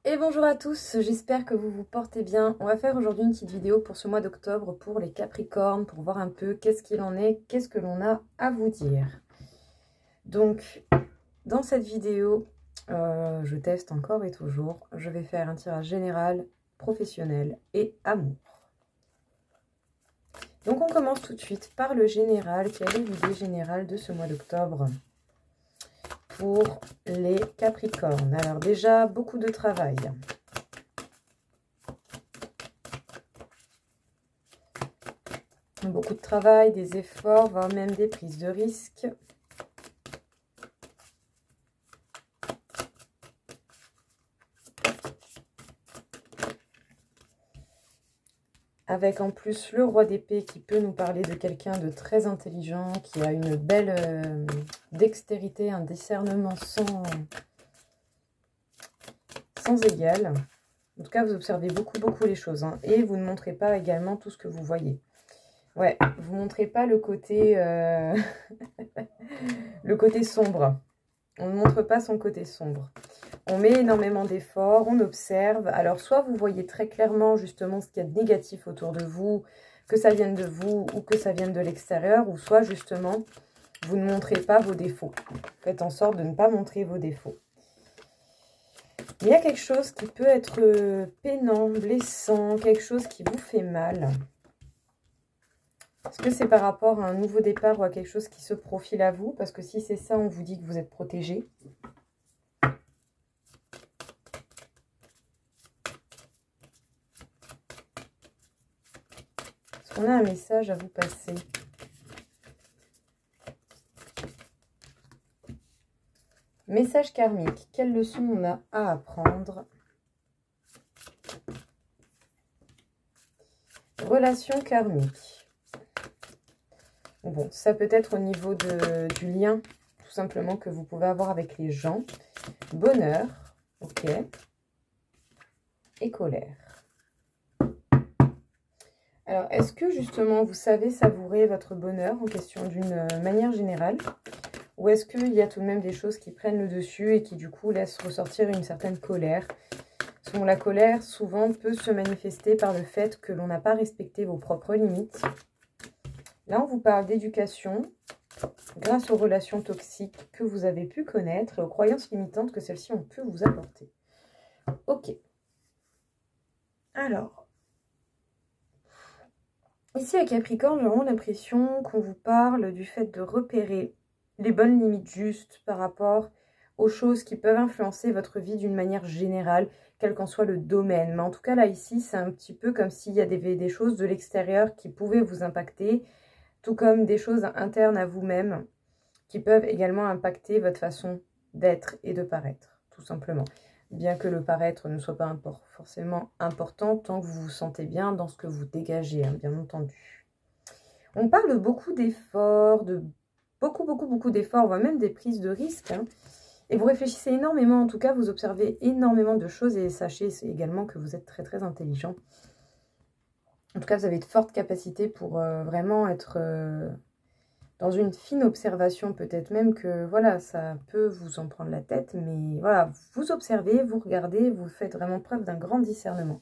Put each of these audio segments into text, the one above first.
Et bonjour à tous, j'espère que vous vous portez bien. On va faire aujourd'hui une petite vidéo pour ce mois d'octobre pour les Capricornes, pour voir un peu qu'est-ce qu'il en est, qu'est-ce que l'on a à vous dire. Donc, dans cette vidéo, je teste encore et toujours. Je vais faire un tirage général, professionnel et amour. Donc, on commence tout de suite par le général. Quelle est l'idée générale de ce mois d'octobre pour les Capricornes? Alors déjà, beaucoup de travail. Beaucoup de travail, des efforts, voire même des prises de risques. Avec en plus le roi d'épée qui peut nous parler de quelqu'un de très intelligent, qui a une belle dextérité, un discernement sans égal. En tout cas, vous observez beaucoup les choses. Hein, et vous ne montrez pas également tout ce que vous voyez. Ouais, vous ne montrez pas le côté, le côté sombre. On ne montre pas son côté sombre. On met énormément d'efforts, on observe. Alors, soit vous voyez très clairement justement ce qu'il y a de négatif autour de vous, que ça vienne de vous ou que ça vienne de l'extérieur, ou soit justement, vous ne montrez pas vos défauts. Faites en sorte de ne pas montrer vos défauts. Il y a quelque chose qui peut être peinant, blessant, quelque chose qui vous fait mal. Est-ce que c'est par rapport à un nouveau départ ou à quelque chose qui se profile à vous? Parce que si c'est ça, on vous dit que vous êtes protégé. Est-ce qu'on a un message à vous passer? Message karmique. Quelle leçon on a à apprendre? Relation karmique. Bon, ça peut être au niveau du lien, tout simplement, que vous pouvez avoir avec les gens. Bonheur, ok. Et colère. Alors, est-ce que, justement, vous savez savourer votre bonheur en question d'une manière générale? Ou est-ce qu'il y a tout de même des choses qui prennent le dessus et qui, du coup, laissent ressortir une certaine colère? Bon, la colère, souvent, peut se manifester par le fait que l'on n'a pas respecté vos propres limites. Là, on vous parle d'éducation grâce aux relations toxiques que vous avez pu connaître et aux croyances limitantes que celles-ci ont pu vous apporter. Ok. Alors, ici à Capricorne, j'ai vraiment l'impression qu'on vous parle du fait de repérer les bonnes limites justes par rapport aux choses qui peuvent influencer votre vie d'une manière générale, quel qu'en soit le domaine. Mais en tout cas, là, ici, c'est un petit peu comme s'il y a des choses de l'extérieur qui pouvaient vous impacter, tout comme des choses internes à vous-même qui peuvent également impacter votre façon d'être et de paraître, tout simplement. Bien que le paraître ne soit pas forcément important tant que vous vous sentez bien dans ce que vous dégagez, hein, bien entendu. On parle beaucoup d'efforts, de beaucoup d'efforts, voire même des prises de risques. Hein, et vous réfléchissez énormément, en tout cas, vous observez énormément de choses et sachez également que vous êtes très intelligent. En tout cas, vous avez de fortes capacités pour vraiment être dans une fine observation. Peut-être même que, voilà, ça peut vous en prendre la tête. Mais voilà, vous observez, vous regardez, vous faites vraiment preuve d'un grand discernement.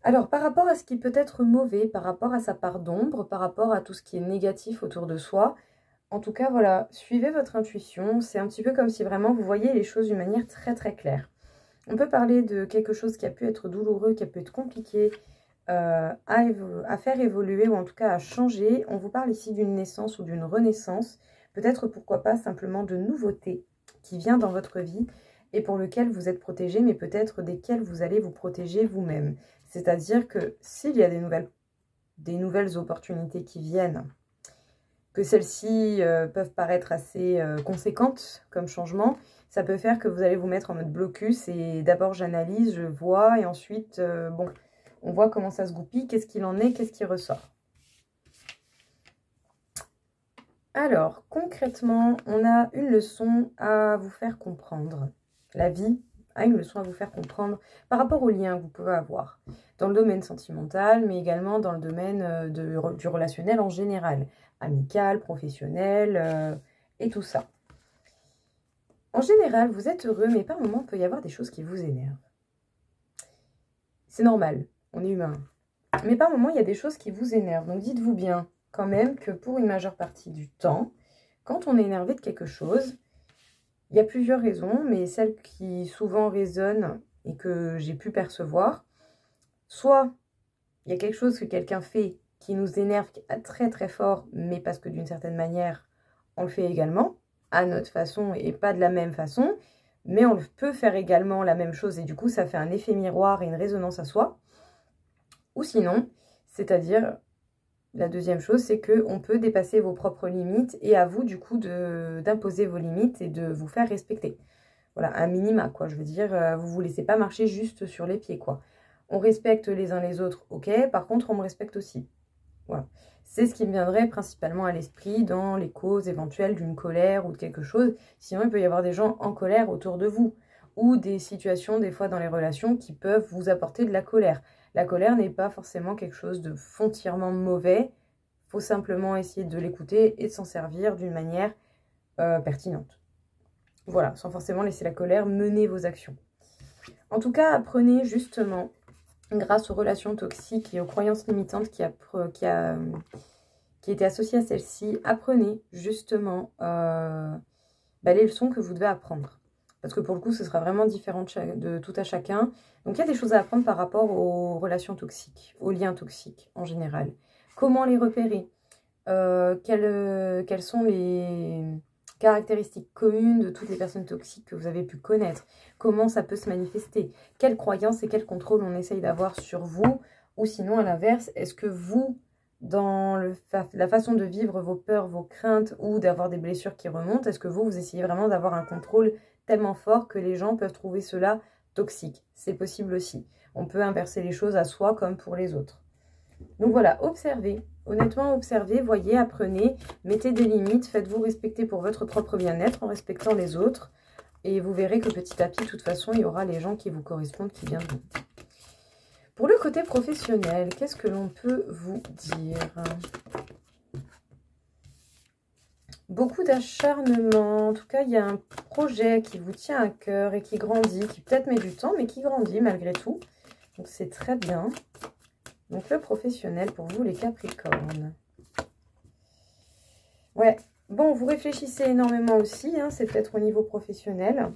Alors, par rapport à ce qui peut être mauvais, par rapport à sa part d'ombre, par rapport à tout ce qui est négatif autour de soi, en tout cas, voilà, suivez votre intuition. C'est un petit peu comme si vraiment vous voyez les choses d'une manière très claire. On peut parler de quelque chose qui a pu être douloureux, qui a pu être compliqué à faire évoluer ou en tout cas à changer. On vous parle ici d'une naissance ou d'une renaissance. Peut-être, pourquoi pas, simplement de nouveautés qui vient dans votre vie et pour lequel vous êtes protégé, mais peut-être desquelles vous allez vous protéger vous-même. C'est-à-dire que s'il y a des nouvelles opportunités qui viennent, que celles-ci peuvent paraître assez conséquentes comme changement, ça peut faire que vous allez vous mettre en mode blocus et d'abord j'analyse, je vois et ensuite, bon, on voit comment ça se goupille, qu'est-ce qu'il en est, qu'est-ce qui ressort. Alors, concrètement, on a une leçon à vous faire comprendre. La vie a une leçon à vous faire comprendre par rapport aux liens que vous pouvez avoir dans le domaine sentimental, mais également dans le domaine du relationnel en général, amical, professionnel et tout ça. En général, vous êtes heureux, mais par moments, il peut y avoir des choses qui vous énervent. C'est normal, on est humain. Mais par moments, il y a des choses qui vous énervent. Donc dites-vous bien quand même que pour une majeure partie du temps, quand on est énervé de quelque chose, il y a plusieurs raisons, mais celles qui souvent résonnent et que j'ai pu percevoir, soit il y a quelque chose que quelqu'un fait qui nous énerve très très fort, mais parce que d'une certaine manière, on le fait également, à notre façon et pas de la même façon, mais on peut faire également la même chose et du coup ça fait un effet miroir et une résonance à soi. Ou sinon, c'est-à-dire, la deuxième chose, c'est qu'on peut dépasser vos propres limites et à vous du coup d'imposer vos limites et de vous faire respecter. Voilà, un minima quoi, je veux dire, vous ne vous laissez pas marcher juste sur les pieds quoi. On respecte les uns les autres, ok, par contre on me respecte aussi. Voilà. C'est ce qui me viendrait principalement à l'esprit dans les causes éventuelles d'une colère ou de quelque chose. Sinon, il peut y avoir des gens en colère autour de vous ou des situations, des fois, dans les relations qui peuvent vous apporter de la colère. La colère n'est pas forcément quelque chose de foncièrement mauvais. Il faut simplement essayer de l'écouter et de s'en servir d'une manière pertinente. Voilà, sans forcément laisser la colère mener vos actions. En tout cas, apprenez justement, grâce aux relations toxiques et aux croyances limitantes qui étaient associées à celle-ci, apprenez justement les leçons que vous devez apprendre. Parce que pour le coup, ce sera vraiment différent de tout à chacun. Donc, il y a des choses à apprendre par rapport aux relations toxiques, aux liens toxiques en général. Comment les repérer? Quelles sont les caractéristiques communes de toutes les personnes toxiques que vous avez pu connaître? Comment ça peut se manifester? Quelles croyances et quel contrôle on essaye d'avoir sur vous? Ou sinon, à l'inverse, est-ce que vous, dans la façon de vivre vos peurs, vos craintes ou d'avoir des blessures qui remontent, est-ce que vous essayez vraiment d'avoir un contrôle tellement fort que les gens peuvent trouver cela toxique? C'est possible aussi. On peut inverser les choses à soi comme pour les autres. Donc voilà, observez. Honnêtement, observez, voyez, apprenez, mettez des limites, faites-vous respecter pour votre propre bien-être en respectant les autres. Et vous verrez que petit à petit, de toute façon, il y aura les gens qui vous correspondent, qui viendront. Pour le côté professionnel, qu'est-ce que l'on peut vous dire? Beaucoup d'acharnement. En tout cas, il y a un projet qui vous tient à cœur et qui grandit, qui peut-être met du temps, mais qui grandit malgré tout. Donc, c'est très bien. Donc, le professionnel pour vous, les Capricornes. Ouais, bon, vous réfléchissez énormément aussi, hein, c'est peut-être au niveau professionnel.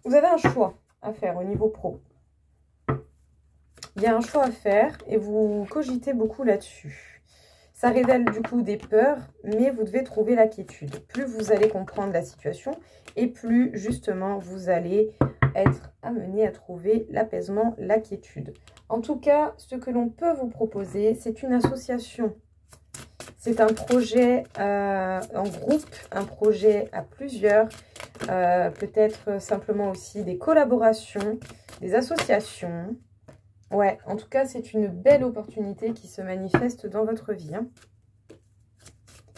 Vous avez un choix à faire au niveau pro. Il y a un choix à faire et vous cogitez beaucoup là-dessus. Ça révèle du coup des peurs, mais vous devez trouver la quiétude. Plus vous allez comprendre la situation et plus justement vous allez être amené à trouver l'apaisement, la quiétude. En tout cas, ce que l'on peut vous proposer, c'est une association. C'est un projet en groupe, un projet à plusieurs, peut-être simplement aussi des collaborations, des associations. Ouais, en tout cas, c'est une belle opportunité qui se manifeste dans votre vie. Hein.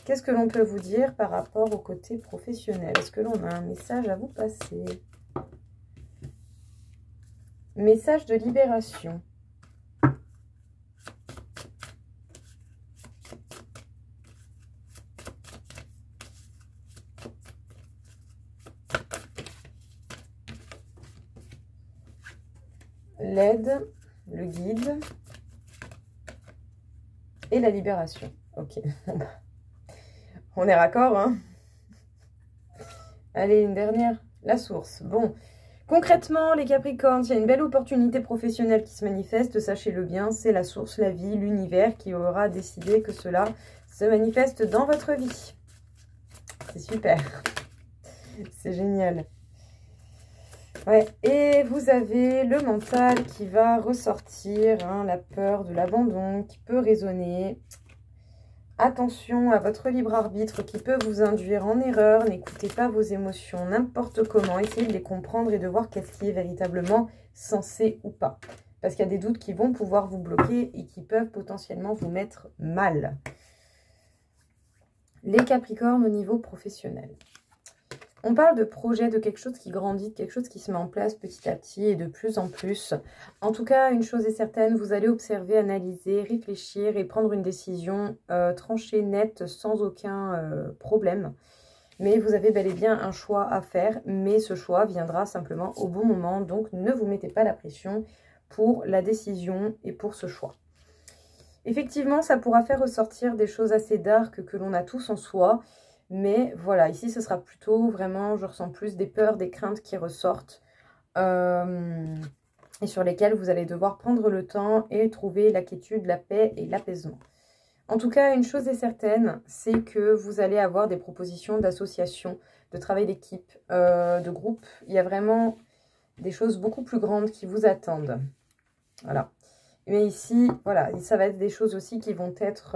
Qu'est-ce que l'on peut vous dire par rapport au côté professionnel? Est-ce que l'on a un message à vous passer? Message de libération. L'aide, le guide et la libération. Ok, on est raccord, hein? Allez, une dernière, la source. Bon, concrètement, les Capricornes, il y a une belle opportunité professionnelle qui se manifeste, sachez-le bien, c'est la source, la vie, l'univers qui aura décidé que cela se manifeste dans votre vie. C'est super, c'est génial. Ouais, et vous avez le mental qui va ressortir, hein, la peur de l'abandon qui peut résonner. Attention à votre libre arbitre qui peut vous induire en erreur. N'écoutez pas vos émotions n'importe comment. Essayez de les comprendre et de voir qu'est-ce qui est véritablement sensé ou pas. Parce qu'il y a des doutes qui vont pouvoir vous bloquer et qui peuvent potentiellement vous mettre mal. Les Capricornes au niveau professionnel. On parle de projet, de quelque chose qui grandit, de quelque chose qui se met en place petit à petit et de plus en plus. En tout cas, une chose est certaine, vous allez observer, analyser, réfléchir et prendre une décision tranchée, nette, sans aucun problème. Mais vous avez bel et bien un choix à faire, mais ce choix viendra simplement au bon moment. Donc, ne vous mettez pas la pression pour la décision et pour ce choix. Effectivement, ça pourra faire ressortir des choses assez dark que l'on a tous en soi. Mais voilà, ici, ce sera plutôt vraiment, je ressens plus des peurs, des craintes qui ressortent. Et sur lesquelles vous allez devoir prendre le temps et trouver la quiétude, la paix et l'apaisement. En tout cas, une chose est certaine, c'est que vous allez avoir des propositions d'association, de travail d'équipe, de groupe. Il y a vraiment des choses beaucoup plus grandes qui vous attendent. Voilà. Mais ici, voilà, ça va être des choses aussi qui vont être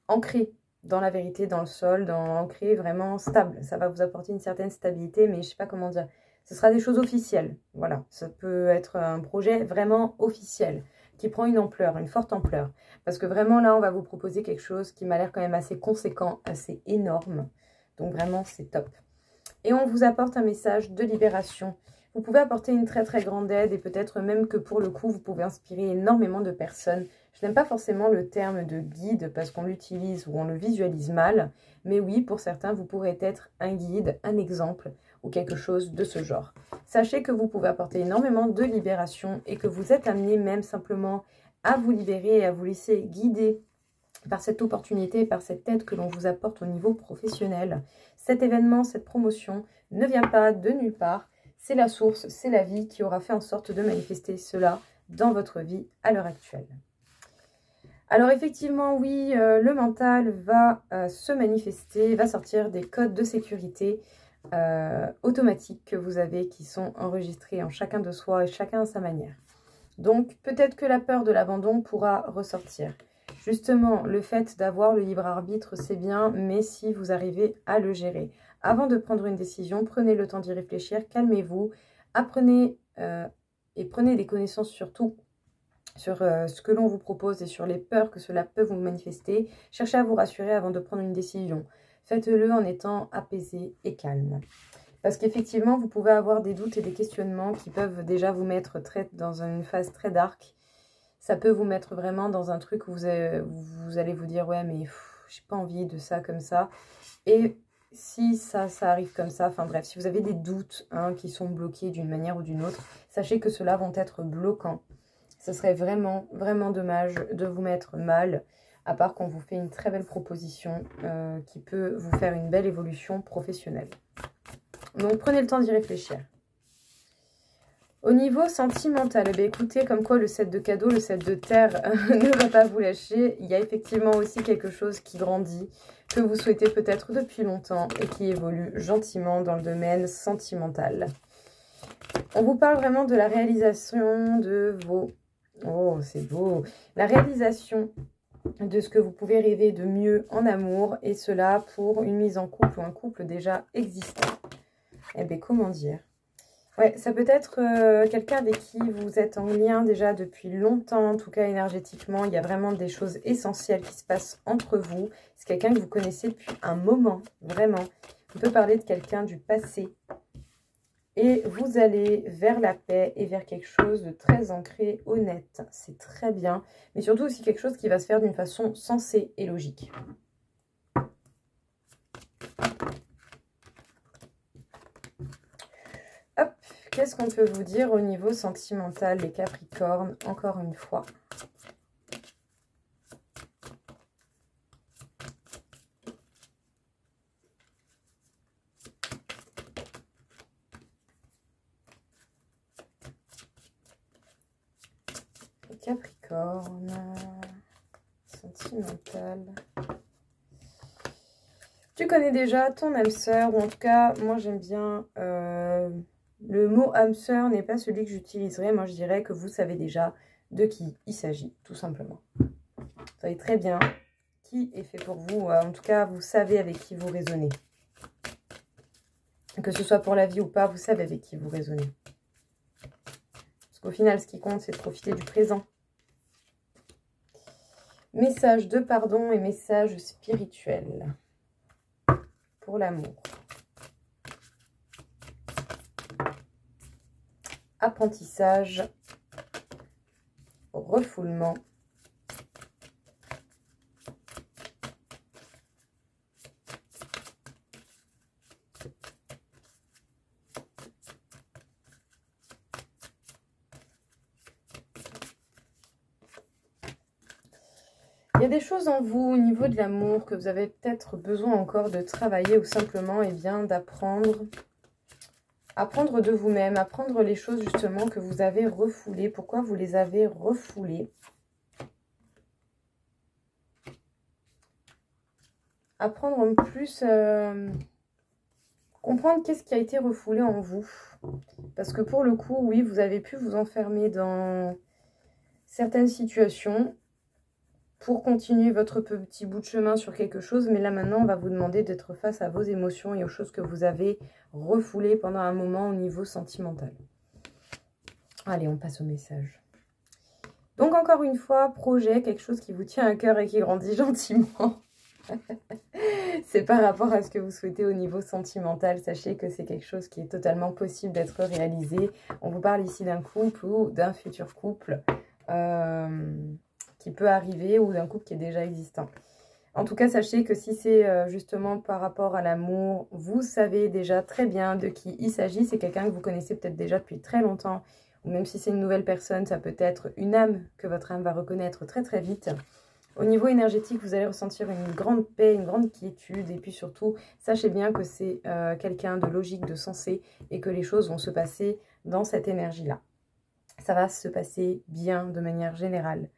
ancrées dans la vérité, dans le sol, ancrées vraiment stables. Ça va vous apporter une certaine stabilité, mais je ne sais pas comment dire. Ce sera des choses officielles. Voilà, ça peut être un projet vraiment officiel qui prend une ampleur, une forte ampleur. Parce que vraiment là, on va vous proposer quelque chose qui m'a l'air quand même assez conséquent, assez énorme. Donc vraiment, c'est top. Et on vous apporte un message de libération. Vous pouvez apporter une très très grande aide et peut-être même que pour le coup, vous pouvez inspirer énormément de personnes. Je n'aime pas forcément le terme de guide parce qu'on l'utilise ou on le visualise mal. Mais oui, pour certains, vous pourrez être un guide, un exemple ou quelque chose de ce genre. Sachez que vous pouvez apporter énormément de libération et que vous êtes amené même simplement à vous libérer et à vous laisser guider par cette opportunité, par cette aide que l'on vous apporte au niveau professionnel. Cet événement, cette promotion ne vient pas de nulle part. C'est la source, c'est la vie qui aura fait en sorte de manifester cela dans votre vie à l'heure actuelle. Alors effectivement, oui, le mental va se manifester, va sortir des codes de sécurité automatiques que vous avez, qui sont enregistrés en chacun de soi et chacun à sa manière. Donc peut-être que la peur de l'abandon pourra ressortir. Justement, le fait d'avoir le libre arbitre, c'est bien, mais si vous arrivez à le gérer. Avant de prendre une décision, prenez le temps d'y réfléchir, calmez-vous, apprenez et prenez des connaissances surtout sur ce que l'on vous propose et sur les peurs que cela peut vous manifester. Cherchez à vous rassurer avant de prendre une décision. Faites-le en étant apaisé et calme. Parce qu'effectivement, vous pouvez avoir des doutes et des questionnements qui peuvent déjà vous mettre dans une phase très dark. Ça peut vous mettre vraiment dans un truc où vous allez vous dire « Ouais, mais j'ai pas envie de ça comme ça. » Et si ça arrive comme ça, enfin bref, si vous avez des doutes qui sont bloqués d'une manière ou d'une autre, sachez que ceux-là vont être bloquants. Ce serait vraiment, vraiment dommage de vous mettre mal, à part qu'on vous fait une très belle proposition qui peut vous faire une belle évolution professionnelle. Donc, prenez le temps d'y réfléchir. Au niveau sentimental, eh bien, écoutez, comme quoi le 7 de cadeau, le 7 de terre ne va pas vous lâcher. Il y a effectivement aussi quelque chose qui grandit, que vous souhaitez peut-être depuis longtemps et qui évolue gentiment dans le domaine sentimental. On vous parle vraiment de la réalisation de vos... Oh, c'est beau! La réalisation de ce que vous pouvez rêver de mieux en amour, et cela pour une mise en couple ou un couple déjà existant. Eh bien, comment dire? Ouais, ça peut être quelqu'un avec qui vous êtes en lien déjà depuis longtemps, en tout cas énergétiquement. Il y a vraiment des choses essentielles qui se passent entre vous. C'est quelqu'un que vous connaissez depuis un moment, vraiment. On peut parler de quelqu'un du passé. Et vous allez vers la paix et vers quelque chose de très ancré, honnête. C'est très bien. Mais surtout aussi quelque chose qui va se faire d'une façon sensée et logique. Hop, qu'est-ce qu'on peut vous dire au niveau sentimental, les Capricornes, encore une fois? Les Capricornes, sentimental. Tu connais déjà ton âme sœur, ou en tout cas, moi j'aime bien... le mot âme sœur n'est pas celui que j'utiliserai. Moi, je dirais que vous savez déjà de qui il s'agit, tout simplement. Vous savez très bien qui est fait pour vous. En tout cas, vous savez avec qui vous raisonnez. Que ce soit pour la vie ou pas, vous savez avec qui vous raisonnez. Parce qu'au final, ce qui compte, c'est de profiter du présent. Message de pardon et message spirituel pour l'amour. Apprentissage, refoulement, Il y a des choses en vous au niveau de l'amour que vous avez peut-être besoin encore de travailler ou simplement d'apprendre. Apprendre de vous-même, apprendre les choses justement que vous avez refoulées. Pourquoi vous les avez refoulées? Apprendre en plus, comprendre qu'est-ce qui a été refoulé en vous. Parce que pour le coup, oui, vous avez pu vous enfermer dans certaines situations pour continuer votre petit bout de chemin sur quelque chose. Mais là, maintenant, on va vous demander d'être face à vos émotions et aux choses que vous avez refoulées pendant un moment au niveau sentimental. Allez, on passe au message. Donc, encore une fois, projet, quelque chose qui vous tient à cœur et qui grandit gentiment. C'est par rapport à ce que vous souhaitez au niveau sentimental. Sachez que c'est quelque chose qui est totalement possible d'être réalisé. On vous parle ici d'un couple ou d'un futur couple qui peut arriver ou d'un couple qui est déjà existant. En tout cas, sachez que si c'est justement par rapport à l'amour, vous savez déjà très bien de qui il s'agit. C'est quelqu'un que vous connaissez peut-être déjà depuis très longtemps. Ou même si c'est une nouvelle personne, ça peut être une âme que votre âme va reconnaître très très vite. Au niveau énergétique, vous allez ressentir une grande paix, une grande quiétude. Et puis surtout, sachez bien que c'est quelqu'un de logique, de sensé. Et que les choses vont se passer dans cette énergie-là. Ça va se passer bien de manière générale.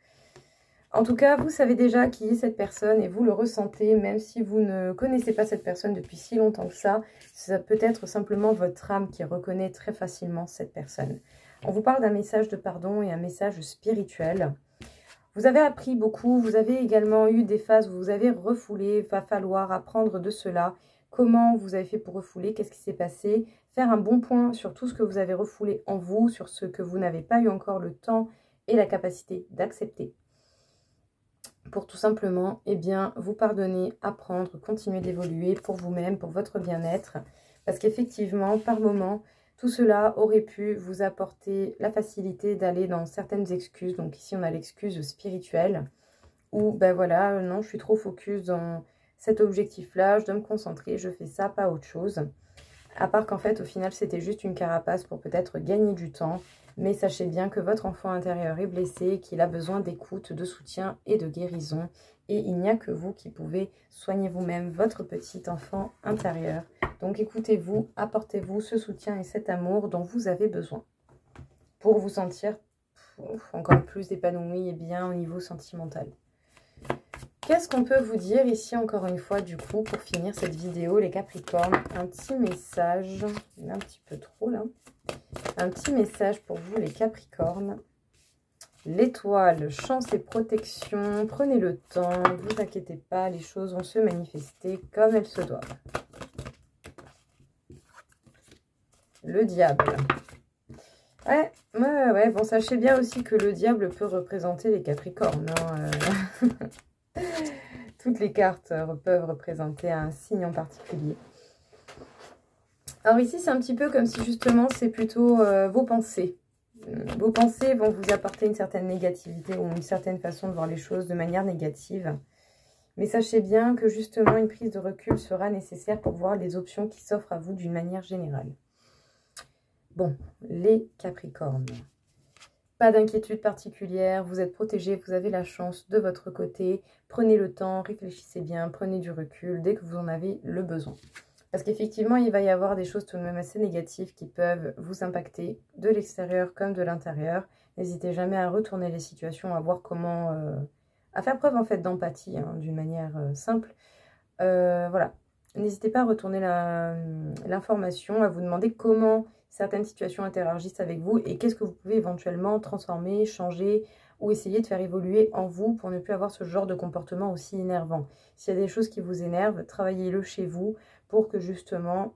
En tout cas, vous savez déjà qui est cette personne et vous le ressentez, même si vous ne connaissez pas cette personne depuis si longtemps que ça. Ça peut être simplement votre âme qui reconnaît très facilement cette personne. On vous parle d'un message de pardon et un message spirituel. Vous avez appris beaucoup, vous avez également eu des phases où vous avez refoulé, il va falloir apprendre de cela. Comment vous avez fait pour refouler, qu'est-ce qui s'est passé? Faire un bon point sur tout ce que vous avez refoulé en vous, sur ce que vous n'avez pas eu encore le temps et la capacité d'accepter. Pour tout simplement, vous pardonner, apprendre, continuer d'évoluer pour vous-même, pour votre bien-être. Parce qu'effectivement, par moment, tout cela aurait pu vous apporter la facilité d'aller dans certaines excuses. Donc ici, on a l'excuse spirituelle. Où, ben voilà, non, je suis trop focus dans cet objectif-là, je dois me concentrer, je fais ça, pas autre chose. À part qu'en fait, au final, c'était juste une carapace pour peut-être gagner du temps. Mais sachez bien que votre enfant intérieur est blessé, qu'il a besoin d'écoute, de soutien et de guérison. Et il n'y a que vous qui pouvez soigner vous-même votre petit enfant intérieur. Donc écoutez-vous, apportez-vous ce soutien et cet amour dont vous avez besoin. Pour vous sentir encore plus épanoui et bien au niveau sentimental. Qu'est-ce qu'on peut vous dire ici encore une fois du coup pour finir cette vidéo les Capricornes? Un petit message, un petit peu trop là. Un petit message pour vous les Capricornes. L'étoile, chance et protection, prenez le temps, ne vous inquiétez pas, les choses vont se manifester comme elles se doivent. Le diable. Ouais, bon, sachez bien aussi que le diable peut représenter les Capricornes. Hein, toutes les cartes peuvent représenter un signe en particulier. Alors ici, c'est un petit peu comme si justement, c'est plutôt vos pensées. Vos pensées vont vous apporter une certaine négativité ou une certaine façon de voir les choses de manière négative. Mais sachez bien que justement, une prise de recul sera nécessaire pour voir les options qui s'offrent à vous d'une manière générale. Bon, les Capricornes. Pas d'inquiétude particulière, vous êtes protégés, vous avez la chance de votre côté. Prenez le temps, réfléchissez bien, prenez du recul dès que vous en avez le besoin. Parce qu'effectivement, il va y avoir des choses tout de même assez négatives qui peuvent vous impacter de l'extérieur comme de l'intérieur. N'hésitez jamais à retourner les situations, à voir comment... à faire preuve en fait d'empathie, hein, d'une manière simple. Voilà. N'hésitez pas à retourner l'information, à vous demander comment certaines situations interagissent avec vous et qu'est-ce que vous pouvez éventuellement transformer, changer ou essayer de faire évoluer en vous pour ne plus avoir ce genre de comportement aussi énervant. S'il y a des choses qui vous énervent, travaillez-le chez vous pour que justement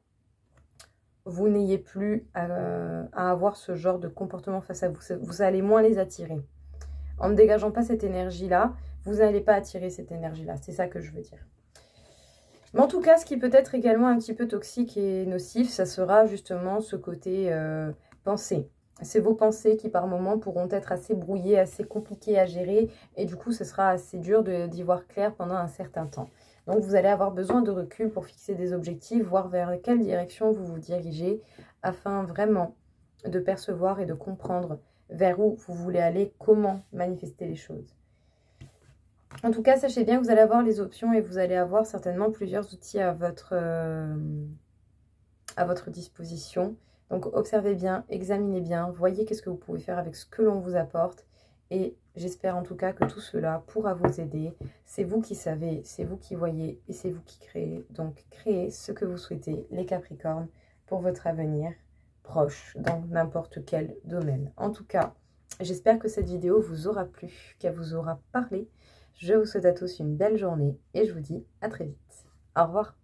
vous n'ayez plus à avoir ce genre de comportement face à vous. Vous allez moins les attirer. En ne dégageant pas cette énergie-là, vous n'allez pas attirer cette énergie-là. C'est ça que je veux dire. Mais en tout cas, ce qui peut être également un petit peu toxique et nocif, ça sera justement ce côté pensée. C'est vos pensées qui par moments pourront être assez brouillées, assez compliquées à gérer. Et du coup, ce sera assez dur d'y voir clair pendant un certain temps. Donc, vous allez avoir besoin de recul pour fixer des objectifs, voir vers quelle direction vous vous dirigez, afin vraiment de percevoir et de comprendre vers où vous voulez aller, comment manifester les choses. En tout cas, sachez bien que vous allez avoir les options et vous allez avoir certainement plusieurs outils à votre disposition. Donc observez bien, examinez bien, voyez qu'est-ce que vous pouvez faire avec ce que l'on vous apporte. Et j'espère en tout cas que tout cela pourra vous aider. C'est vous qui savez, c'est vous qui voyez et c'est vous qui créez. Donc créez ce que vous souhaitez, les Capricornes, pour votre avenir proche, dans n'importe quel domaine. En tout cas, j'espère que cette vidéo vous aura plu, qu'elle vous aura parlé. Je vous souhaite à tous une belle journée et je vous dis à très vite. Au revoir.